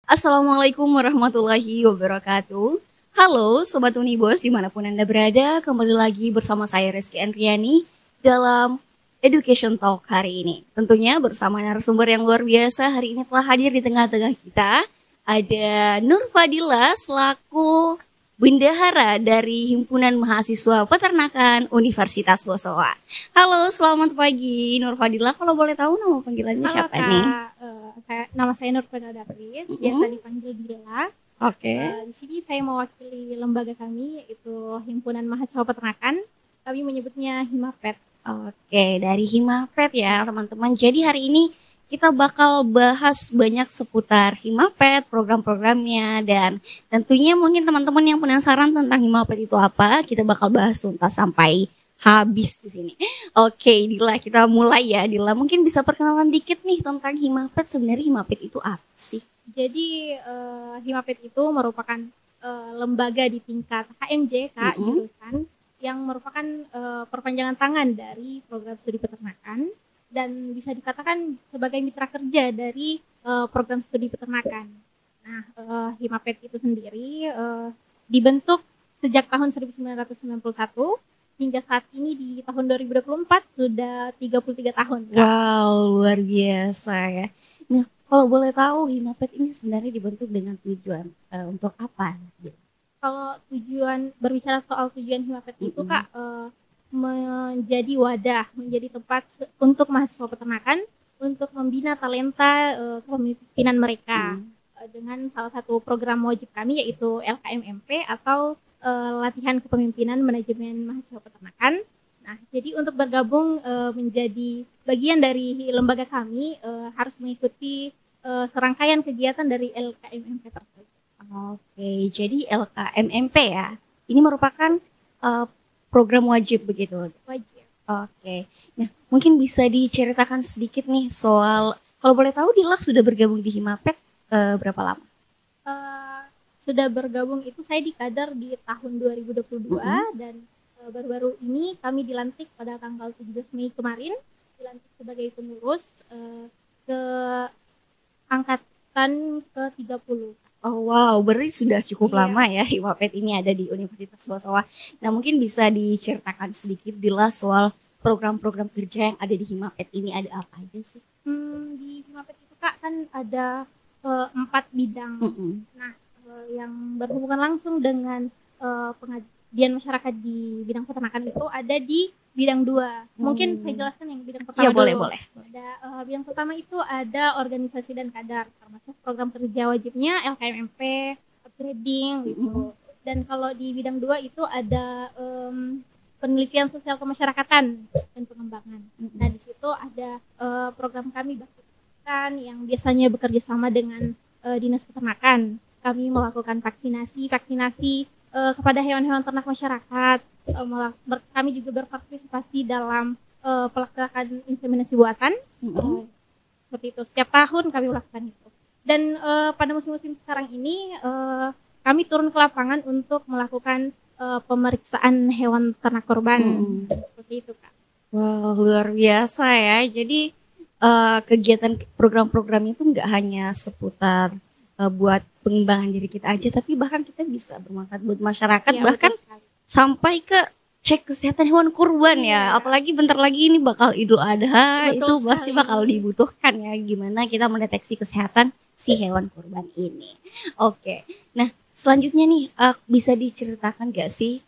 Assalamualaikum warahmatullahi wabarakatuh. Halo Sobat Unibos dimanapun Anda berada, kembali lagi bersama saya Reski Andriani dalam Education Talk hari ini. Tentunya bersama narasumber yang luar biasa, hari ini telah hadir di tengah-tengah kita. Ada Nur Fadila selaku Bendahara dari Himpunan Mahasiswa Peternakan Universitas Bosowa. Halo, selamat pagi Nur Fadila. Kalau boleh tahu nama panggilannya Halo siapa Kak, nih? nama saya Nur Fadila Dapris, biasa dipanggil Dila. Oke. Di sini saya mewakili lembaga kami, yaitu Himpunan Mahasiswa Peternakan. Kami menyebutnya Himapet. Oke, dari Himapet ya teman-teman. Jadi hari ini kita bakal bahas banyak seputar Himapet, program-programnya, dan tentunya mungkin teman-teman yang penasaran tentang Himapet itu apa, kita bakal bahas tuntas sampai habis di sini. Oke, Dila, kita mulai ya. Dila, mungkin bisa perkenalan dikit nih tentang Himapet. Sebenarnya Himapet itu apa sih? Jadi Himapet itu merupakan lembaga di tingkat HMJ, Kak, jurusan yang merupakan perpanjangan tangan dari program studi peternakan dan bisa dikatakan sebagai mitra kerja dari program studi peternakan. Nah, Himapet itu sendiri dibentuk sejak tahun 1991 hingga saat ini di tahun 2024 sudah 33 tahun. Kak. Wow, luar biasa ya. Nah, kalau boleh tahu Himapet ini sebenarnya dibentuk dengan tujuan untuk apa? Kalau tujuan berbicara soal tujuan Himapet itu Kak, menjadi wadah, menjadi tempat untuk mahasiswa peternakan untuk membina talenta kepemimpinan mereka dengan salah satu program wajib kami yaitu LKMMP atau latihan kepemimpinan manajemen mahasiswa peternakan. Nah, jadi untuk bergabung menjadi bagian dari lembaga kami harus mengikuti serangkaian kegiatan dari LKMMP tersebut. Oke, jadi LKMMP ya. Ini merupakan program wajib begitu. Wajib. Oke. Nah, mungkin bisa diceritakan sedikit nih soal, kalau boleh tahu Dila sudah bergabung di Himapet berapa lama? Sudah bergabung itu saya di Kadar di tahun 2022 dan baru-baru ini kami dilantik pada tanggal 17 Mei kemarin, dilantik sebagai pengurus ke angkatan ke-30. Oh wow, berarti sudah cukup lama ya Himapet ini ada di Universitas Bosowa. Nah, mungkin bisa diceritakan sedikit Dila soal program-program kerja yang ada di Himapet ini ada apa aja sih? Di Himapet itu Kak kan ada 4 bidang. Nah, yang berhubungan langsung dengan pengabdian masyarakat di bidang peternakan itu ada di bidang 2. Mungkin saya jelaskan yang bidang pertama dulu. Boleh. Ada bidang pertama itu ada organisasi dan kadar, termasuk program kerja wajibnya LKMMP, upgrading gitu. Dan kalau di bidang 2 itu ada penelitian sosial kemasyarakatan dan pengembangan. Nah, di situ ada program kami Bakti Peternakan yang biasanya bekerja sama dengan Dinas Peternakan. Kami melakukan vaksinasi kepada hewan-hewan ternak masyarakat. Kami juga berpartisipasi dalam pelaksanaan inseminasi buatan. Seperti itu. Setiap tahun kami melakukan itu. Dan pada musim-musim sekarang ini kami turun ke lapangan untuk melakukan pemeriksaan hewan ternak korban. Seperti itu, Kak. Wow, luar biasa ya. Jadi kegiatan program-program itu nggak hanya seputar buat pengembangan diri kita aja, tapi bahkan kita bisa bermanfaat buat masyarakat, bahkan sampai ke cek kesehatan hewan kurban ya. Apalagi bentar lagi ini bakal Idul Adha, itu pasti bakal dibutuhkan ya gimana kita mendeteksi kesehatan si hewan kurban ini. Oke, nah selanjutnya nih bisa diceritakan gak sih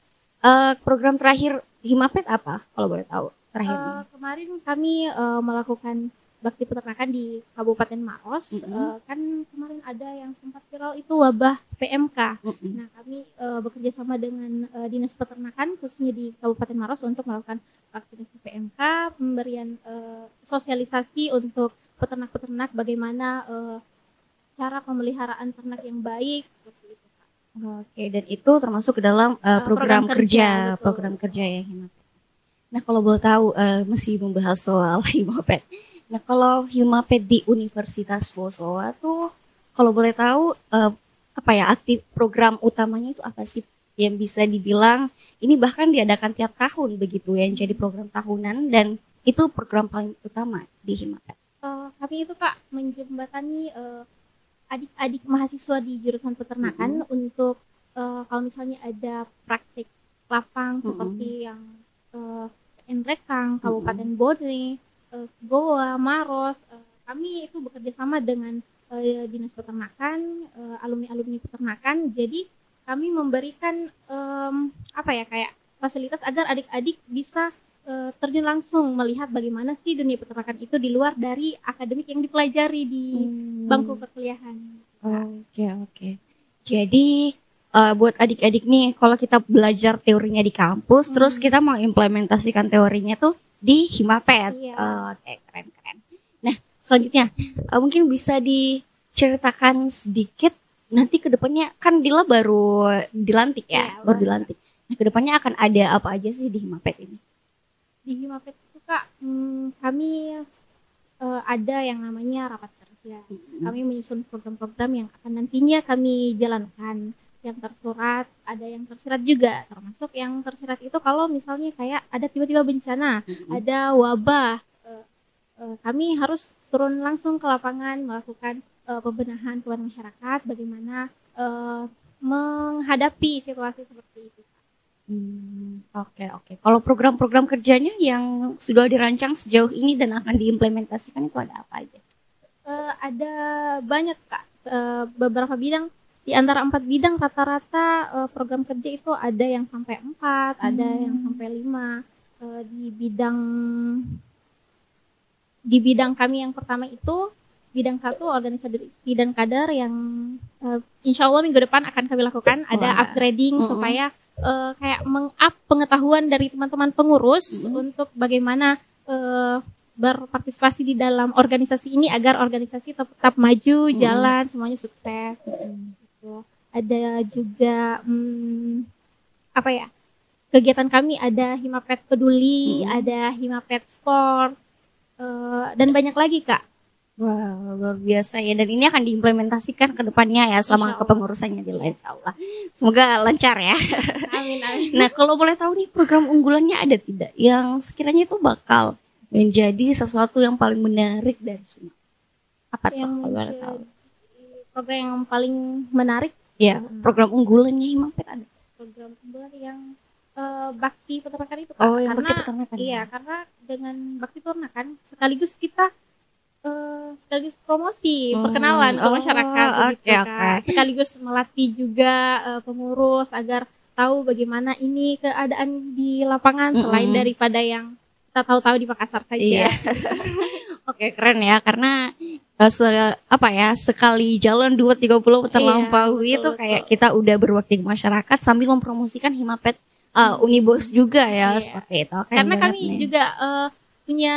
program terakhir Himapet apa kalau boleh tahu terakhir? Kemarin kami melakukan bakti peternakan di Kabupaten Maros. Kan kemarin ada yang sempat viral itu wabah PMK. Nah, kami bekerja sama dengan Dinas Peternakan khususnya di Kabupaten Maros untuk melakukan vaksinasi PMK, pemberian sosialisasi untuk peternak-peternak bagaimana cara pemeliharaan ternak yang baik seperti itu, Kak. Oke, dan itu termasuk ke dalam program kerja ya Himapet. Nah, kalau boleh tahu masih membahas soal Himapet. Nah, kalau Himapet di Universitas Bosowa tuh kalau boleh tahu aktif program utamanya itu apa sih yang bisa dibilang ini bahkan diadakan tiap tahun begitu yang jadi program tahunan dan itu program paling utama di Himapet? Kami itu Kak menjembatani adik-adik mahasiswa di jurusan peternakan untuk kalau misalnya ada praktik lapang seperti yang Enrekang, Kabupaten Bone, Goa, Maros, kami itu bekerja sama dengan Dinas Peternakan, alumni-alumni peternakan. Jadi kami memberikan kayak fasilitas agar adik-adik bisa terjun langsung melihat bagaimana sih dunia peternakan itu di luar dari akademik yang dipelajari di bangku perkuliahan. Oke. Jadi buat adik-adik nih, kalau kita belajar teorinya di kampus, terus kita mau implementasikan teorinya tuh di Himapet. Iya. Oke, keren. Nah, selanjutnya mungkin bisa diceritakan sedikit nanti ke depannya, kan Dila baru dilantik ya, Iya, baru dilantik. Nah, ke depannya akan ada apa aja sih di Himapet ini? Di Himapet itu Kak, kami ada yang namanya rapat kerja. Kami menyusun program-program yang akan nantinya kami jalankan. Yang tersurat, ada yang tersirat juga. Termasuk yang tersirat itu kalau misalnya kayak ada tiba-tiba bencana, ada wabah, kami harus turun langsung ke lapangan melakukan pembenahan kepada masyarakat, bagaimana menghadapi situasi seperti itu. Oke. Kalau program-program kerjanya yang sudah dirancang sejauh ini dan akan diimplementasikan itu ada apa aja? Ada banyak Kak, beberapa bidang. Di antara 4 bidang rata-rata program kerja itu ada yang sampai 4, ada yang sampai 5. Di bidang kami yang pertama itu bidang 1 organisasi dan kader yang insya Allah minggu depan akan kami lakukan. Ada upgrading supaya kayak meng-up pengetahuan dari teman-teman pengurus untuk bagaimana berpartisipasi di dalam organisasi ini agar organisasi tetap maju, jalan, semuanya sukses. Ada juga kegiatan kami ada Himapet Peduli, ada Himapet Sport, dan banyak lagi Kak. Wah, luar biasa ya, dan ini akan diimplementasikan ke depannya ya selama kepengurusannya di insya Allah. Semoga lancar ya. Amin. Nah, kalau boleh tahu nih, program unggulannya ada tidak yang sekiranya itu bakal menjadi sesuatu yang paling menarik dari Himapet? Apa tuh kalau boleh tahu? Program yang paling menarik? Ya, program unggulannya Himapet ada. Program unggulan yang bakti peternakan itu Kak. Oh, yang bakti peternakan. Iya, karena dengan bakti peternakan sekaligus kita sekaligus promosi, perkenalan ke masyarakat begitu Kak. Sekaligus melatih juga pengurus agar tahu bagaimana ini keadaan di lapangan selain daripada yang kita tahu-tahu di Makassar saja. Oke, keren ya, karena sekali jalan 2-30 terlampaui itu kayak kita udah berbakti ke masyarakat sambil mempromosikan Himapet Unibos juga ya, seperti itu. Karena kami juga punya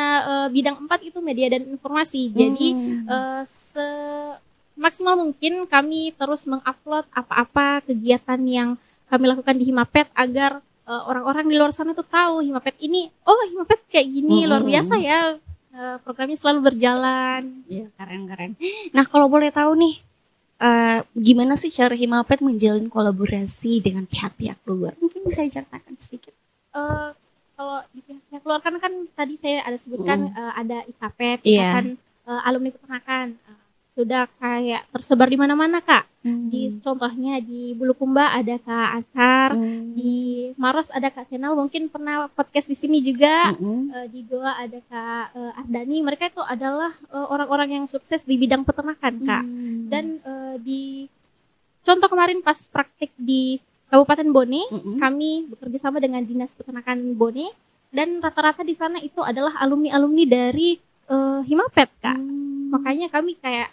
bidang 4 itu media dan informasi. Jadi semaksimal mungkin kami terus mengupload apa-apa kegiatan yang kami lakukan di Himapet agar orang-orang di luar sana tuh tahu Himapet ini, Himapet kayak gini, luar biasa ya. Programnya selalu berjalan. Iya, keren. Nah, kalau boleh tahu nih, gimana sih cara Himapet menjalin kolaborasi dengan pihak-pihak luar? Mungkin bisa diceritakan sedikit. Kalau di pihak luar kan tadi saya ada sebutkan ada IKPET, Ikatan Alumni Peternakan. Sudah kayak tersebar di mana-mana Kak. Contohnya di Bulukumba ada Kak Asar, di Maros ada Kak Senal, mungkin pernah podcast di sini juga. Di Goa ada Kak Ardani. Mereka itu adalah orang-orang yang sukses di bidang peternakan Kak. Dan di contoh kemarin pas praktik di Kabupaten Bone, kami bekerja sama dengan Dinas Peternakan Bone, dan rata-rata di sana itu adalah alumni-alumni dari Himapet Kak. Makanya kami kayak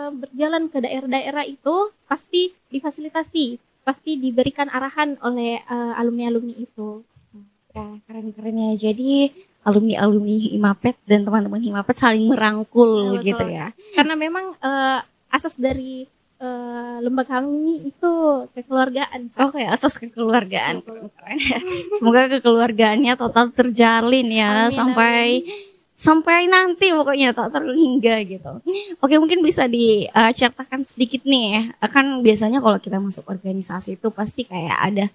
berjalan ke daerah-daerah itu pasti difasilitasi, pasti diberikan arahan oleh alumni-alumni itu. Keren ya. Jadi alumni-alumni Himapet dan teman-teman Himapet saling merangkul gitu ya. Karena memang asas dari lembaga kami itu kekeluargaan. Oke, asas kekeluargaan. Keren. Semoga kekeluargaannya tetap terjalin ya. Amin, sampai nanti pokoknya tak terhingga gitu. Oke, mungkin bisa diceritakan sedikit nih. Kan biasanya kalau kita masuk organisasi itu pasti kayak ada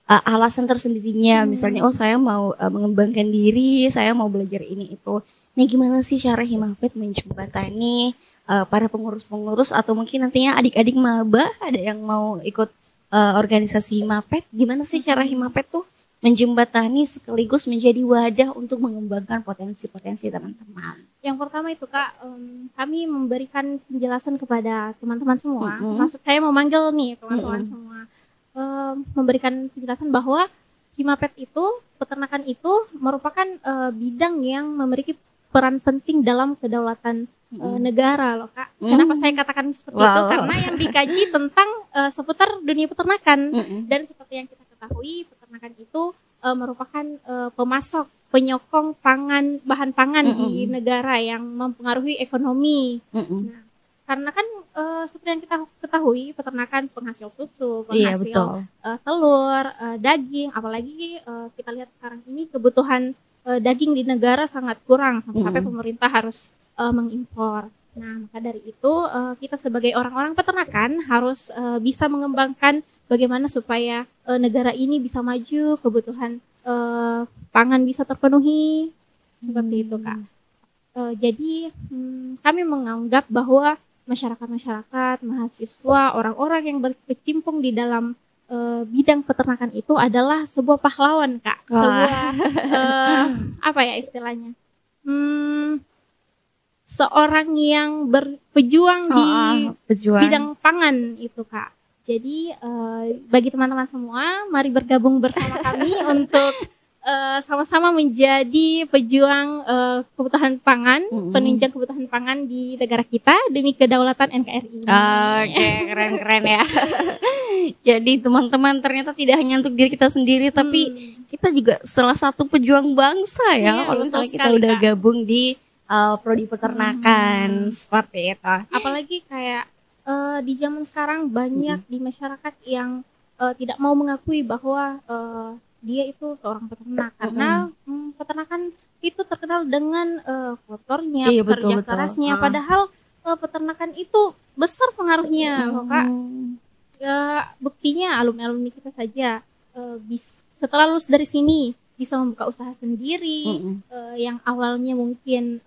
alasan tersendirinya. Misalnya, saya mau mengembangkan diri, saya mau belajar ini itu. Nah, gimana sih cara Himapet menjembatani para pengurus-pengurus atau mungkin nantinya adik-adik maba ada yang mau ikut organisasi Himapet, gimana sih cara Himapet tuh menjembatani sekaligus menjadi wadah untuk mengembangkan potensi-potensi teman-teman? Yang pertama itu Kak, kami memberikan penjelasan kepada teman-teman semua. Maksud saya memanggil nih teman-teman semua, memberikan penjelasan bahwa Himapet itu, peternakan itu merupakan bidang yang memiliki peran penting dalam kedaulatan negara loh Kak. Kenapa saya katakan seperti itu? Karena yang dikaji tentang seputar dunia peternakan, dan seperti yang kita ketahui peternakan itu merupakan pemasok, penyokong pangan, bahan pangan di negara yang mempengaruhi ekonomi. Nah, karena kan seperti yang kita ketahui peternakan penghasil susu, penghasil telur, daging, apalagi kita lihat sekarang ini kebutuhan daging di negara sangat kurang sampai pemerintah harus mengimpor. Nah, maka dari itu kita sebagai orang-orang peternakan harus bisa mengembangkan bagaimana supaya negara ini bisa maju, kebutuhan pangan bisa terpenuhi, seperti itu Kak. Jadi kami menganggap bahwa masyarakat-masyarakat, mahasiswa, orang-orang yang berkecimpung di dalam bidang peternakan itu adalah sebuah pahlawan Kak. Sebuah apa ya istilahnya? Seorang yang berpejuang di bidang pangan itu Kak. Jadi bagi teman-teman semua, mari bergabung bersama kami untuk sama-sama menjadi pejuang kebutuhan pangan, penunjang kebutuhan pangan di negara kita demi kedaulatan NKRI. Oke, keren-keren ya. Jadi teman-teman ternyata tidak hanya untuk diri kita sendiri, tapi kita juga salah satu pejuang bangsa ya. Kalau misalnya kita udah gabung di prodi peternakan seperti itu. Apalagi kayak di zaman sekarang banyak di masyarakat yang tidak mau mengakui bahwa dia itu seorang peternak, karena peternakan itu terkenal dengan kotornya, kerja kerasnya. Padahal peternakan itu besar pengaruhnya, Kak. Buktinya alumni-alumni kita saja setelah lulus dari sini bisa membuka usaha sendiri, yang awalnya mungkin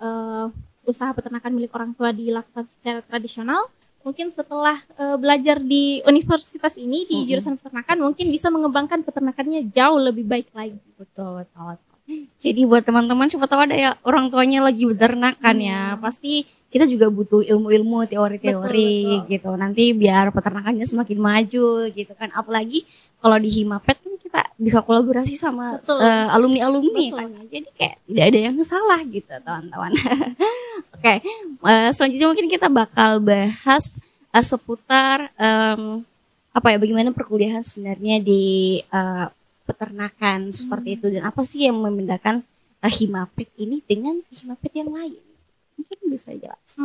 usaha peternakan milik orang tua dilakukan secara tradisional. Mungkin setelah belajar di universitas ini di jurusan peternakan mungkin bisa mengembangkan peternakannya jauh lebih baik lagi. Betul. Jadi buat teman-teman siapa tahu ada ya orang tuanya lagi beternakan ya, pasti kita juga butuh ilmu-ilmu, teori-teori gitu. Nanti biar peternakannya semakin maju gitu kan. Apalagi kalau di Himapet kan kita bisa kolaborasi sama alumni-alumni kan. Jadi kayak tidak ada yang salah gitu teman-teman. Oke, selanjutnya mungkin kita bakal bahas seputar bagaimana perkuliahan sebenarnya di peternakan seperti itu, dan apa sih yang membedakan Himapet ini dengan Himapet yang lain? Mungkin bisa jelas.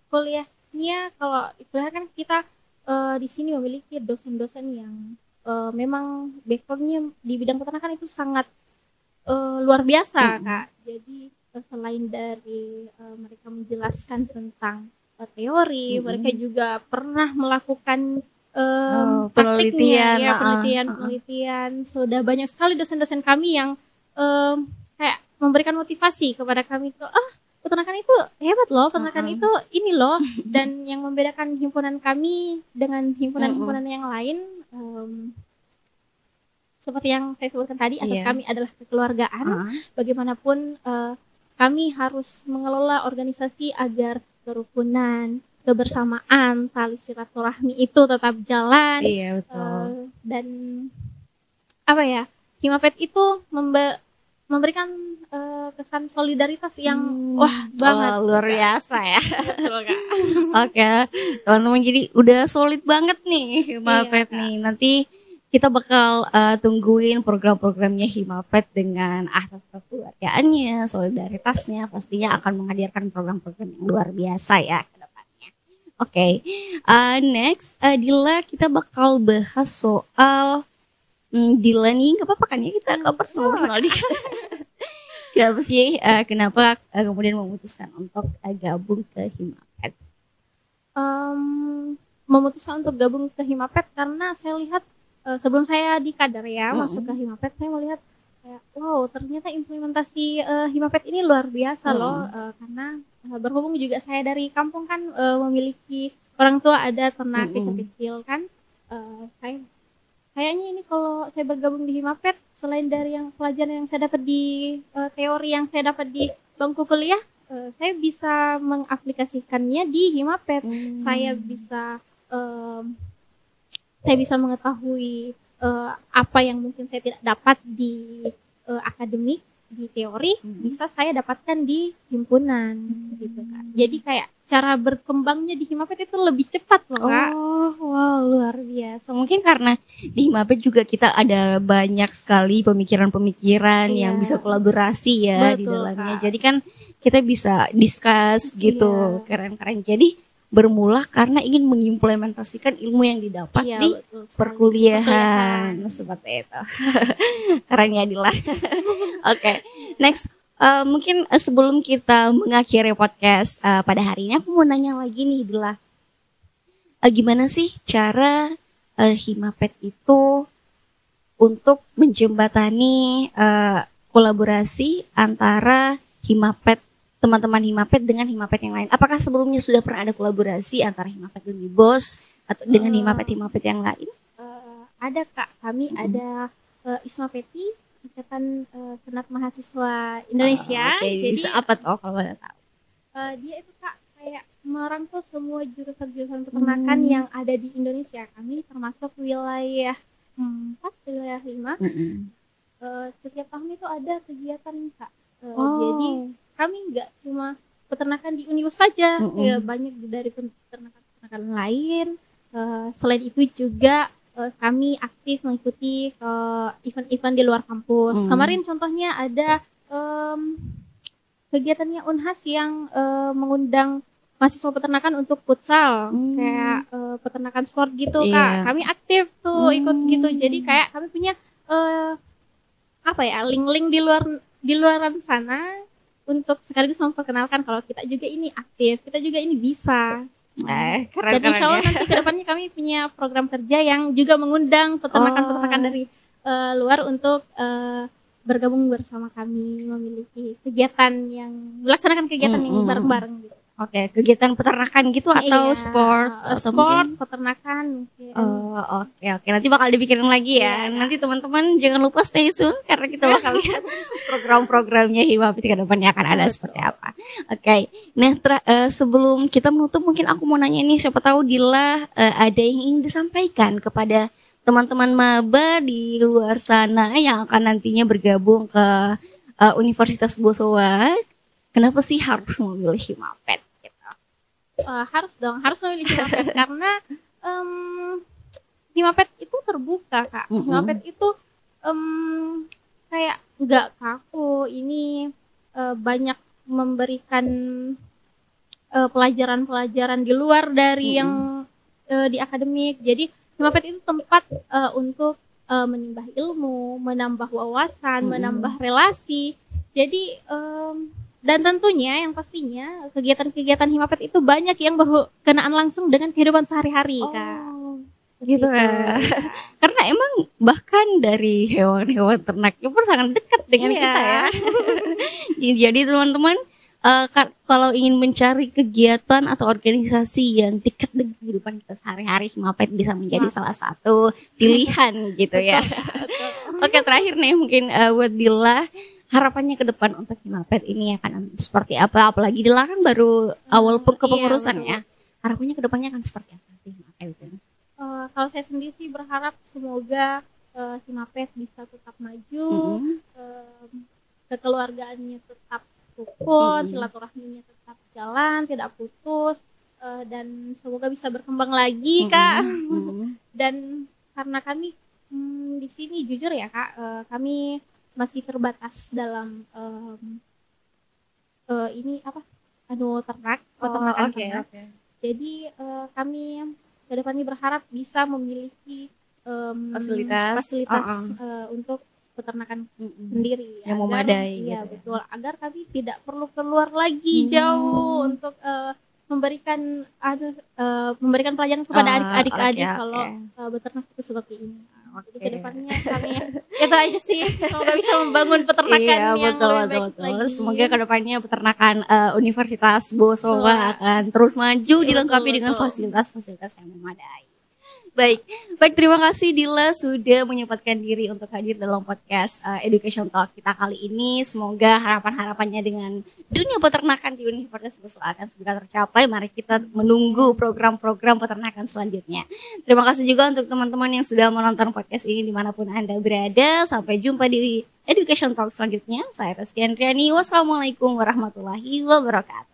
Kuliahnya kalau kuliah kan kita di sini memiliki dosen-dosen yang memang backgroundnya di bidang peternakan itu sangat luar biasa Kak. Jadi selain dari mereka menjelaskan tentang teori, mereka juga pernah melakukan penelitian. Sudah banyak sekali dosen-dosen kami yang kayak memberikan motivasi kepada kami tuh, peternakan itu hebat loh, peternakan itu ini loh. Dan yang membedakan himpunan kami dengan himpunan-himpunan yang lain, seperti yang saya sebutkan tadi, asas kami adalah kekeluargaan. Bagaimanapun kami harus mengelola organisasi agar kerukunan, kebersamaan, tali silaturahmi itu tetap jalan. Iya, betul. Dan Himapet itu memberikan kesan solidaritas yang banget luar biasa ya. Oke, teman-teman, jadi udah solid banget nih Himapet nih. Nanti kita bakal tungguin program-programnya Himapet dengan asas kekeluargaannya, solidaritasnya, pastinya akan menghadirkan program-program yang luar biasa ya ke depannya. Oke, next Dila, kita bakal bahas soal Dila nih, gak apa-apa kan ya kita ke personal dikit. Kenapa sih, kenapa kemudian memutuskan untuk gabung ke Himapet? Memutuskan untuk gabung ke Himapet karena saya lihat sebelum saya di Kadar ya, masuk ke Himapet, saya melihat kayak wow ternyata implementasi Himapet ini luar biasa loh, karena berhubung juga saya dari kampung kan, memiliki orang tua ada ternak kecil-kecil kan, saya kayaknya ini kalau saya bergabung di Himapet selain dari yang pelajaran yang saya dapat di teori yang saya dapat di bangku kuliah, saya bisa mengaplikasikannya di Himapet. Saya bisa mengetahui apa yang mungkin saya tidak dapat di akademik, di teori, bisa saya dapatkan di himpunan gitu Kak. Jadi kayak cara berkembangnya di Himapet itu lebih cepat loh Kak. Oh, wow, luar biasa. Mungkin karena di Himapet juga kita ada banyak sekali pemikiran-pemikiran yang bisa kolaborasi ya. Betul, di dalamnya. Kak. Jadi kan kita bisa discuss gitu, keren-keren. Jadi bermula karena ingin mengimplementasikan ilmu yang didapat di perkuliahan. Seperti itu. Keren ya Dila. Oke, next. Mungkin sebelum kita mengakhiri podcast pada hari ini, aku mau nanya lagi nih Dila. Gimana sih cara Himapet itu untuk menjembatani kolaborasi antara Himapet, teman-teman Himapet dengan Himapet yang lain? Apakah sebelumnya sudah pernah ada kolaborasi antara Himapet Unibos atau dengan Himapet yang lain? Ada Kak, kami ada Ismapeti, Ikatan Senat Mahasiswa Indonesia. Jadi bisa apa toh kalau boleh tahu? Dia itu Kak kayak merangkul semua jurusan-jurusan peternakan yang ada di Indonesia. Kami termasuk wilayah 4, wilayah 5. Setiap tahun itu ada kegiatan Kak. Jadi kami nggak cuma peternakan di Unibos saja, ya banyak dari peternakan lain. Selain itu juga kami aktif mengikuti event-event di luar kampus. Kemarin contohnya ada kegiatannya Unhas yang mengundang mahasiswa peternakan untuk futsal, kayak peternakan sport gitu Kak. Kami aktif tuh ikut gitu. Jadi kayak kami punya link-link di luaran sana untuk sekaligus memperkenalkan kalau kita juga ini aktif, kita juga ini bisa. Keren. Jadi insya Allah nanti kedepannya kami punya program kerja yang juga mengundang peternakan-peternakan dari luar untuk bergabung bersama kami, memiliki kegiatan yang melaksanakan kegiatan yang bareng-bareng gitu. Oke, kegiatan peternakan gitu atau sport? Sport, peternakan mungkin. Oke. Nanti bakal dipikirin lagi ya. Nanti teman-teman jangan lupa stay tune karena kita bakal lihat program-programnya Himapet ke depannya akan ada seperti apa. Oke. Nah, sebelum kita menutup mungkin aku mau nanya nih, siapa tahu Dila ada yang ingin disampaikan kepada teman-teman maba di luar sana yang akan nantinya bergabung ke Universitas Bosowa. Kenapa sih harus memilih Himapet? Harus memilih Himapet karena Himapet itu terbuka Kak. Himapet itu kayak nggak kaku, ini banyak memberikan pelajaran-pelajaran di luar dari yang di akademik. Jadi Himapet itu tempat untuk menimba ilmu, menambah wawasan, menambah relasi. Jadi dan tentunya yang pastinya kegiatan-kegiatan Himapet itu banyak yang berkenaan langsung dengan kehidupan sehari-hari Kak. Gitu ya. Karena emang bahkan dari hewan-hewan ternaknya pun sangat dekat dengan kita ya. Jadi teman-teman kalau ingin mencari kegiatan atau organisasi yang dekat dengan kehidupan kita sehari-hari, Himapet bisa menjadi salah satu pilihan gitu ya. Oke, terakhir nih mungkin buat Dila, harapannya ke depan untuk Himapet ini akan seperti apa? Apalagi Dila kan baru awal kepengurusan ya. Harapannya ke depannya akan seperti apa sih Himapet itu? Kalau saya sendiri sih berharap semoga Himapet bisa tetap maju, kekeluargaannya tetap rukun, silaturahminya tetap jalan, tidak putus, dan semoga bisa berkembang lagi Kak. Dan karena kami di sini jujur ya Kak, kami masih terbatas dalam peternakan. Jadi kami kedepannya berharap bisa memiliki fasilitas untuk peternakan sendiri yang memadai. Iya gitu, betul. Agar kami tidak perlu keluar lagi jauh untuk memberikan pelajaran kepada adik-adik kalau beternak itu seperti ini. Jadi kedepannya kami itu aja sih, semoga bisa membangun peternakan Iya, yang betul, lebih baik betul. lagi. Semoga kedepannya peternakan Universitas Bosowa akan terus maju, dilengkapi dengan betul. fasilitas-fasilitas yang memadai. Baik, terima kasih Dila sudah menyempatkan diri untuk hadir dalam podcast Education Talk kita kali ini. Semoga harapan-harapannya dengan dunia peternakan di Universitas Bosowa akan segera tercapai. Mari kita menunggu program-program peternakan selanjutnya. Terima kasih juga untuk teman-teman yang sudah menonton podcast ini dimanapun Anda berada. Sampai jumpa di Education Talk selanjutnya. Saya Rizky Andriani. Wassalamualaikum warahmatullahi wabarakatuh.